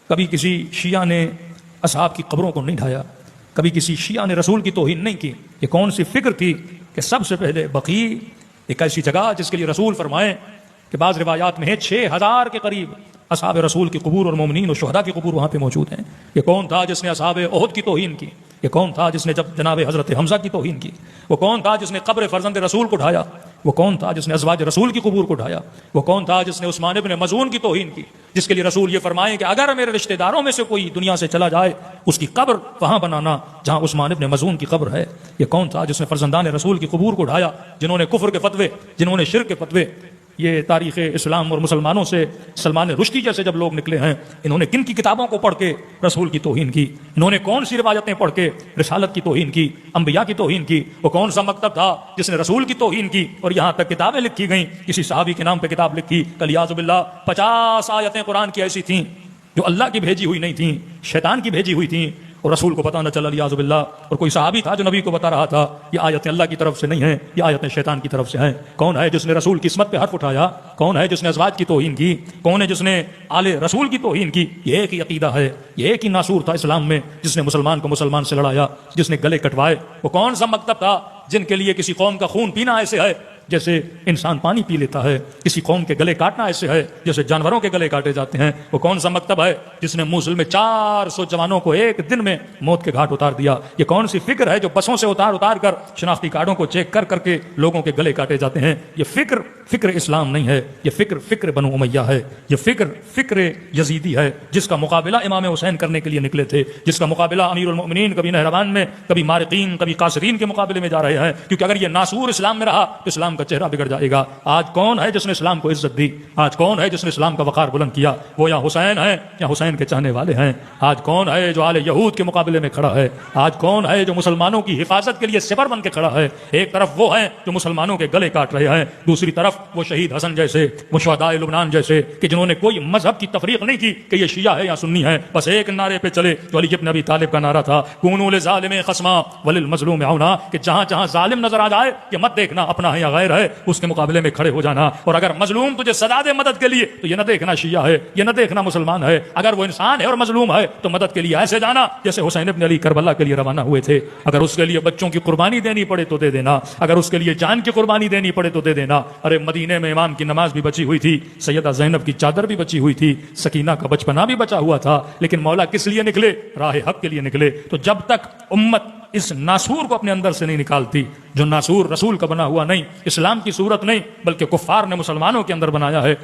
کبھی کسی شیعہ نے اصحاب کی قبروں کو نہیں ڈھایا، کبھی کسی شیعہ نے رسول کی توہین نہیں کی۔ یہ کون سی فکر تھی کہ سب سے پہلے بقیع، ایک ایسی جگہ جس کے لیے رسول فرمائیں کہ بعض روایات میں ہے 6000 کے قریب اصحاب رسول کی قبور اور مومنین اور شہداء کی قبور وہاں پہ موجود ہیں۔ یہ کون تھا جس نے اصحاب احد کی توہین کی؟ یہ کون تھا جس نے جب جناب حضرت حمزہ کی توہین کی؟ وہ کون تھا جس نے قبر فرزند رسول کو ڈھایا؟ وہ کون تھا جس نے ازواج رسول کی قبور کو ڈھایا؟ وہ کون تھا جس نے عثمان ابن مظعون کی توہین کی، جس کے لیے رسول یہ فرمائیں کہ اگر میرے رشتہ داروں میں سے کوئی دنیا سے چلا جائے اس کی قبر وہاں بنانا جہاں عثمان ابن مظعون کی قبر ہے؟ یہ کون تھا جس نے فرزندان رسول کی قبور کو ڈھایا، جنہوں نے کفر کے فتوے، جنہوں نے شرک کے فتوے؟ یہ تاریخ اسلام اور مسلمانوں سے سلمان رشدی جیسے جب لوگ نکلے ہیں، انہوں نے کن کی کتابوں کو پڑھ کے رسول کی توہین کی؟ انہوں نے کون سی روایتیں پڑھ کے رسالت کی توہین کی، انبیاء کی توہین کی؟ وہ کون سا مکتب تھا جس نے رسول کی توہین کی؟ اور یہاں تک کتابیں لکھی گئیں، کسی صحابی کے نام پہ کتاب لکھی، کلیاذ باللہ 50 آیتیں قرآن کی ایسی تھیں جو اللہ کی بھیجی ہوئی نہیں تھیں، شیطان کی بھیجی ہوئی تھیں، اور رسول کو پتہ نہ چلا لیاذ باللہ، اور کوئی صحابی تھا جو نبی کو بتا رہا تھا یہ آیتیں اللہ کی طرف سے نہیں ہیں، یہ آیتیں شیطان کی طرف سے ہیں۔ کون ہے جس نے رسول کی عصمت پہ حرف اٹھایا؟ کون ہے جس نے ازواج کی توہین کی؟ کون ہے جس نے آل رسول کی توہین کی؟ یہ ایک ہی عقیدہ ہے، یہ ایک ہی ناصور تھا اسلام میں جس نے مسلمان کو مسلمان سے لڑایا، جس نے گلے کٹوائے۔ وہ کون سا مکتب تھا جن کے لیے کسی قوم کا خون پینا ایسے ہے جیسے انسان پانی پی لیتا ہے، کسی قوم کے گلے کاٹنا ایسے ہے جیسے جانوروں کے گلے کاٹے جاتے ہیں؟ وہ کون سا مکتب ہے جس نے موصل میں 400 جوانوں کو ایک دن میں موت کے گھاٹ اتار دیا؟ یہ کون سی فکر ہے جو بسوں سے اتار کر شناختی کارڈوں کو چیک کر کے لوگوں کے گلے کاٹے جاتے ہیں؟ یہ فکر اسلام نہیں ہے، یہ فکر بنو امیہ ہے، یہ فکر یزیدی ہے جس کا مقابلہ امام حسین کرنے کے لیے نکلے تھے، جس کا مقابلہ امیر المؤمنین کبھی نہروان میں، کبھی مارقین، کبھی قاصرین کے مقابلے میں جا رہے ہیں، کیونکہ اگر یہ ناصور اسلام میں رہا تو اسلام کا چہرہ بگڑ جائے گا۔ آج کون ہے جس نے اسلام کو عزت دی؟ آج کون ہے جس نے اسلام کا وقار بلند کیا؟ وہ یا حسین ہیں یا حسین کے چاہنے والے ہیں۔ آج کون ہے جو آل یہود کے مقابلے میں کھڑا ہے؟ آج کون ہے جو مسلمانوں کی حفاظت کے لیے سپر بن کے کھڑا ہے؟ ایک طرف وہ ہیں جو مسلمانوں کے گلے کاٹ رہے ہیں، دوسری طرف وہ شہید حسن جیسے، وہ شہداء لبنان جیسے کہ جنہوں نے کوئی مذہب کی تفریق نہیں کی کہ یہ شیعہ ہے یا سنی ہے، بس ایک نعرے پہ چلے جو علی بن ابی طالب کا نعرہ تھا، کونوا للظالم خصما وللمظلوم عونا، کہ جہاں جہاں ظالم نظر آ جائے کہ مت دیکھنا اپنا ہے یا غیر ہے، اس کے مقابلے میں کھڑے ہو جانا، اور اگر مظلوم تجھے سزا دے مدد کے لیے تو یہ نہ دیکھنا شیعہ ہے، یہ نہ دیکھنا مسلمان ہے، اگر وہ انسان ہے اور مظلوم ہے تو مدد کے لیے ایسے جانا جیسے حسین ابن علی کربلا کے لیے روانہ ہوئے تھے۔ اگر اس کے لیے بچوں کی قربانی دینی پڑے تو دے دینا، اگر اس کے لیے جان کی قربانی دینی پڑے تو دے دینا۔ ارے مدینے میں امام کی نماز بھی بچی ہوئی تھی، سیدہ زینب کی چادر بھی بچی ہوئی تھی، سکینہ کا بچپنا بھی بچا ہوا تھا، لیکن مولا کس لیے نکلے؟ راہ حق کے لیے نکلے۔ تو جب تک امت اس ناسور کو اپنے اندر سے نہیں نکالتی، جو ناسور رسول کا بنا ہوا نہیں، اسلام کی صورت نہیں، بلکہ کفار نے مسلمانوں کے اندر بنایا ہے،